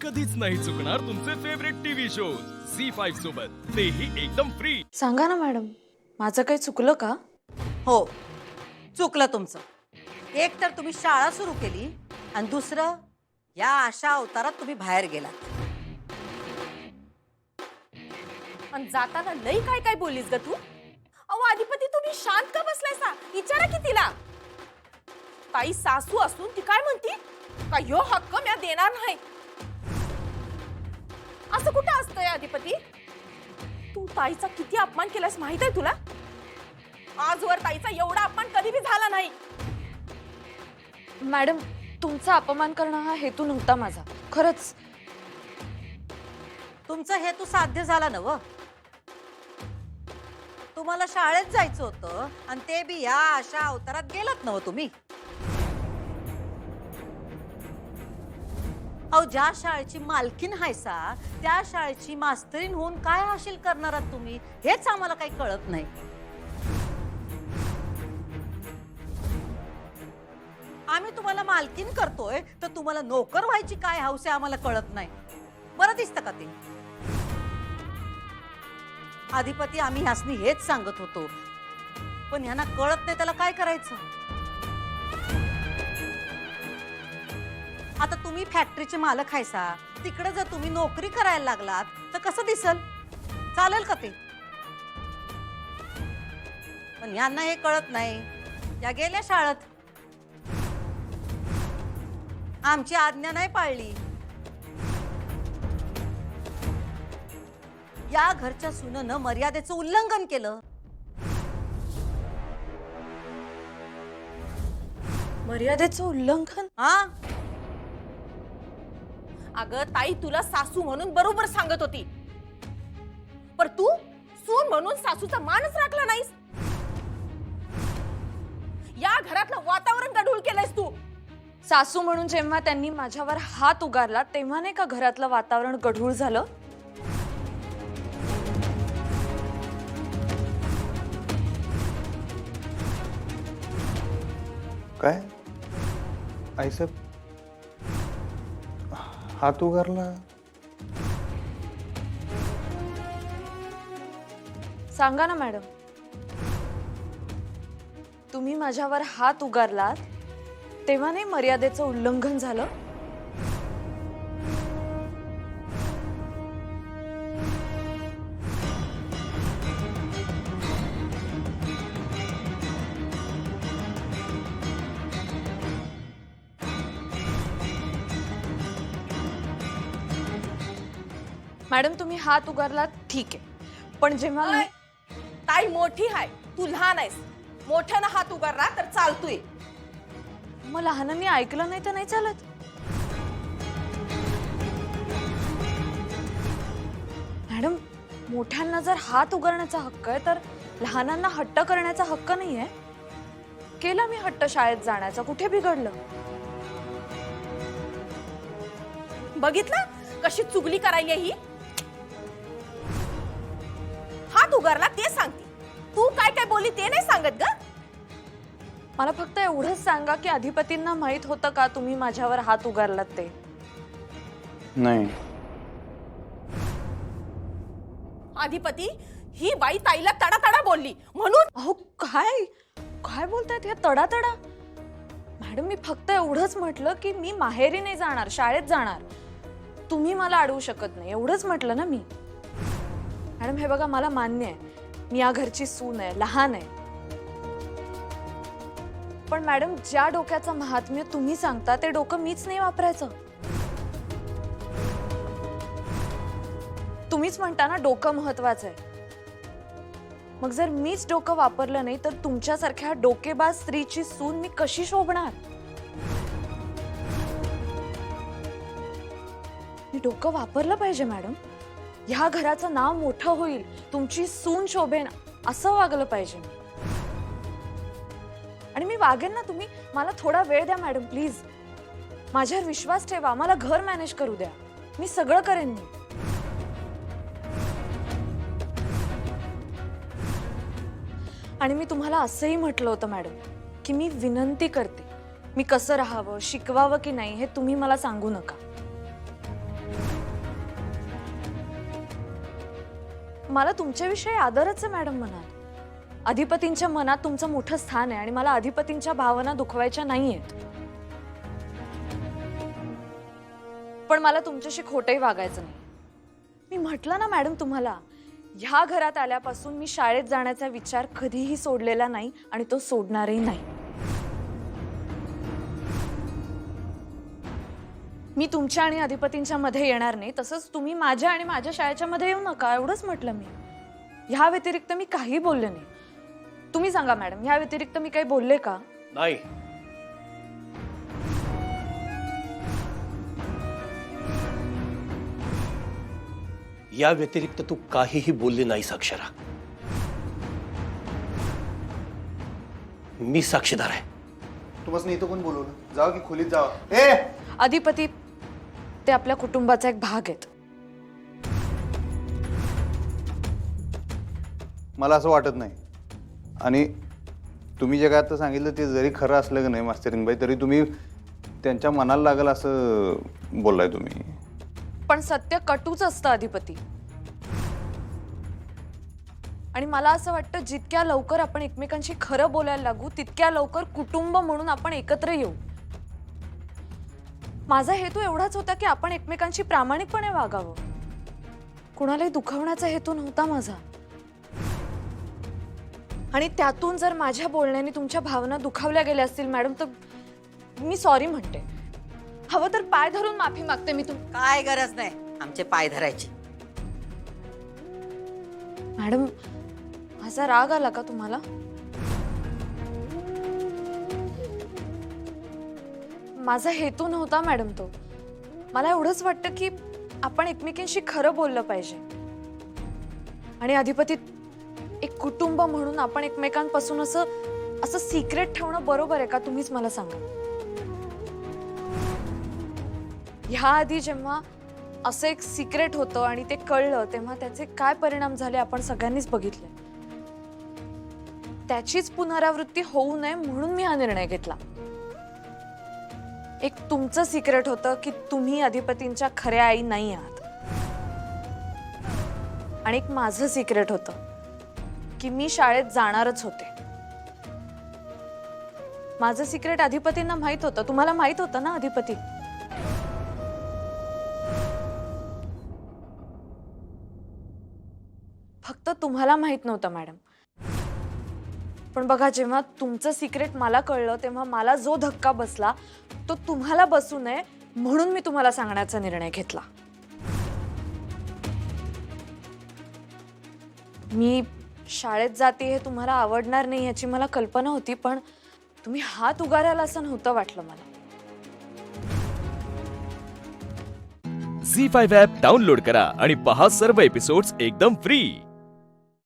कधीच नाही चुकणार तुमचे फेवरेट टीव्ही शोज झी5 सोबत, तेही एकदम फ्री। सांगा ना मॅडम, माझं काही चुकलं का? हो, चुकलं तुमचं। एक तर तुम्ही शाळा सुरू केली आणि दुसरं या अशा अवतारात तुम्ही बाहेर गेलात। पण जाताना लई काय काय बोललीस ग तू? अहो अधिपती, तुम्ही शांत का बसलायसा? विचारा की तिला। ताई सासू असून ती काय म्हणती? का ह्यो हक्क म्या देणार नाही। असं कुठं असतंय अधिपती? तू ताईचा किती अपमान केलास माहित आहे तुला? आजवर ताईचा एवढा अपमान कधी भी झाला नाही। मॅडम, तुमचा अपमान करणं हा हेतू नव्हता माझा, खरंच। तुमचा हेतू साध्य झाला नव। तुम्हाला शाळेत जायचं होतं आणि ते बी या अशा अवतारात गेलात नव तुम्ही। अहो, ज्या शाळेची मालकीन हायसा त्या शाळेची मास्तरीन होऊन काय हासिल करणार आहात तुम्ही, हेच आम्हाला काही कळत नाही। आम्ही तुम्हाला मालकीन करतोय तर तुम्हाला नोकर व्हायची काय हौस आहे आम्हाला कळत नाही। बरं दिसतं का ते? अधिपती, आम्ही ह्यासनी हेच सांगत होतो, पण ह्यांना कळत नाही, त्याला काय करायचं? आता तुम्ही फॅक्टरीचे मालक हायसा, तिकडे जर तुम्ही नोकरी करायला लागलात तर कसं दिसल? चालेल का ते? पण ह्यांना हे कळत नाही। या गेल्या शाळेत, आमची आज्ञा नाही पाळली। या घरच्या सुनेनं मर्यादेचं उल्लंघन केलं। मर्यादेचं उल्लंघन? हा, अगं ताई, तुला सासू म्हणून बरोबर सांगत होती, पर तू सून म्हणून सासूचा मानच राखला नाहीस। या घरातलं वातावरण गढूळ केलंयस तू। सासू म्हणून जेव्हा त्यांनी माझ्यावर हात उगारला तेव्हा नाही का घरातलं वातावरण गढूळ झालं? काय आईसाहेब, हात उगारला? सांगा ना मॅडम, तुम्ही माझ्यावर हात उगारलात तेव्हा नाही मर्यादेचं उल्लंघन झालं? मॅडम, तुम्ही हात उगारलात ठीक आहे, पण जेव्हा अय, ताई मोठी आहे, तू लहान आहेस। मोठ्यानं हात उगारला तर चालतोय। मग लहानांनी ऐकलं नाही तर नाही चालत? मॅडम, मोठ्यांना जर हात उगारण्याचा हक्क आहे तर लहानांना हट्ट करण्याचा हक्क नाहीये? केला मी हट्ट शाळेत जाण्याचा, कुठे बिघडलं? बघितलं कशी चुगली करायली ही? हात उगारला ते सांगते, तू काय काय बोलली ते नाही सांगत ग। मला फक्त एवढंच सांगा की अधिपतींना माहित होतं का तुम्ही माझ्यावर हात उगारलात ते? नाही। अधिपती, ही बाई ताईला तडा तडा बोलली म्हणून। अहो, काय काय बोलतायत हे तडा तडा? मॅडम, मी फक्त एवढंच म्हटलं की मी माहेरी नाही जाणार, शाळेत जाणार, तुम्ही मला अडवू शकत नाही, एवढंच म्हटलं ना मी। मॅडम, हे बघा, मला मान्य आहे मी या घरची सून आहे, लहान आहे, पण मॅडम, ज्या डोक्याचं महात्म्य तुम्ही सांगता ते डोकं मीच नाही वापरायचं। तुम्हीच म्हणता ना डोकं महत्वाचं आहे, मग जर मीच डोकं वापरलं नाही तर तुमच्यासारख्या डोकेबाज स्त्रीची सून मी कशी शोभणार? मी डोकं वापरलं पाहिजे मॅडम, ह्या घराचं नाव मोठं होईल, तुमची सून शोभेन असं वागलं पाहिजे। आणि मी वागेन ना, तुम्ही मला थोडा वेळ द्या मॅडम, प्लीज माझ्यावर विश्वास ठेवा, मला घर मॅनेज करू द्या, मी सगळं करेन मी। आणि मी तुम्हाला असंही म्हटलं होतं मॅडम की मी विनंती करते, मी कसं राहावं, शिकवावं की नाही हे तुम्ही मला सांगू नका। मला तुमच्याविषयी आदरच आहे मॅडम मनात. अधिपतींच्या मनात तुमचं मोठं स्थान आहे आणि मला अधिपतींच्या भावना दुखवायच्या नाहीयेत. पण मला तुमच्याशी खोटंही वागायचं नाही. मी म्हटलं ना मॅडम तुम्हाला, ह्या घरात आल्यापासून मी शाळेत जाण्याचा विचार कधीही सोडलेला नाही आणि तो सोडणारही नाही. मी तुमच्या आणि अधिपतींच्या मध्ये येणार नाही, तसंच तुम्ही माझ्या आणि माझ्या शाळेच्या मध्ये येऊ नका, एवढंच म्हटलं मी. ह्या व्यतिरिक्त मी काही बोलले नाही. तुम्ही सांगा मॅडम, ह्या व्यतिरिक्त मी काही बोलले का? नाही. या व्यतिरिक्त तू काहीही बोलली नाहीस अक्षरा. मी साक्षीदार आहे. तुम्हाला इथं कोण बोलवलं? जावा की खोलीत जावा. ए अधिपती ते आपल्या कुटुंबाचा एक भाग आहेत. मला असं वाटत नाही. आणि तुम्ही जे काय आता सांगितलं ते जरी खरं असलं की नाही मास्तरीनबाई, तरी तुम्ही त्यांच्या मनाला लागल असं बोललाय तुम्ही. पण सत्य कटूच असतं अधिपती. आणि मला असं वाटतं जितक्या लवकर आपण एकमेकांशी खरं बोलायला लागू तितक्या लवकर कुटुंब म्हणून आपण एकत्र येऊ. माझा हेतू एवढाच होता की आपण एकमेकांशी प्रामाणिकपणे वागावं. कुणालाही दुखवण्याचा हेतू नव्हता माझा. आणि त्यातून जर माझ्या बोलण्याने तुमच्या भावना दुखावल्या गेल्या असतील मॅडम, तर मी सॉरी म्हणते. हवं तर पाय धरून माफी मागते मी. काय गरज नाही आमचे पाय धरायची. मॅडम, माझा राग आला का तुम्हाला? माझा हेतू नव्हता मॅडम तो. मला एवढंच वाटतं की आपण एकमेकांशी खरं बोललं पाहिजे. आणि अधिपती, एक कुटुंब म्हणून आपण एकमेकांपासून असं सिक्रेट ठेवणं बरोबर आहे का? तुम्हीच मला सांगा. ह्या आधी जेव्हा असं एक सिक्रेट होतं आणि ते कळलं तेव्हा त्याचे काय परिणाम झाले आपण सगळ्यांनीच बघितले. त्याचीच पुनरावृत्ती होऊ नये म्हणून मी हा निर्णय घेतला. एक तुमचं सिक्रेट होतं की तुम्ही अधिपतींच्या खऱ्या आई नाही आहात. आणि एक माझं सिक्रेट होतं की मी शाळेत जाणारच होते. माझं सिक्रेट अधिपतींना माहित होतं. तुम्हाला माहित होतं ना अधिपती? फक्त तुम्हाला माहित नव्हतं मॅडम. पण बघा, जेव्हा तुमचं सिक्रेट मला कळलं तेव्हा मला जो धक्का बसला तो तुम्हाला बसू नये म्हणून मी तुम्हाला सांगण्याचा निर्णय घेतला. मी शाळेत जाते हे तुम्हाला आवडणार नाही याची मला कल्पना होती, पण तुम्ही हात उगाराल असं नव्हतं वाटलं मला. झी5 ॲप डाउनलोड करा आणि पहा सर्व एपिसोड्स एकदम फ्री.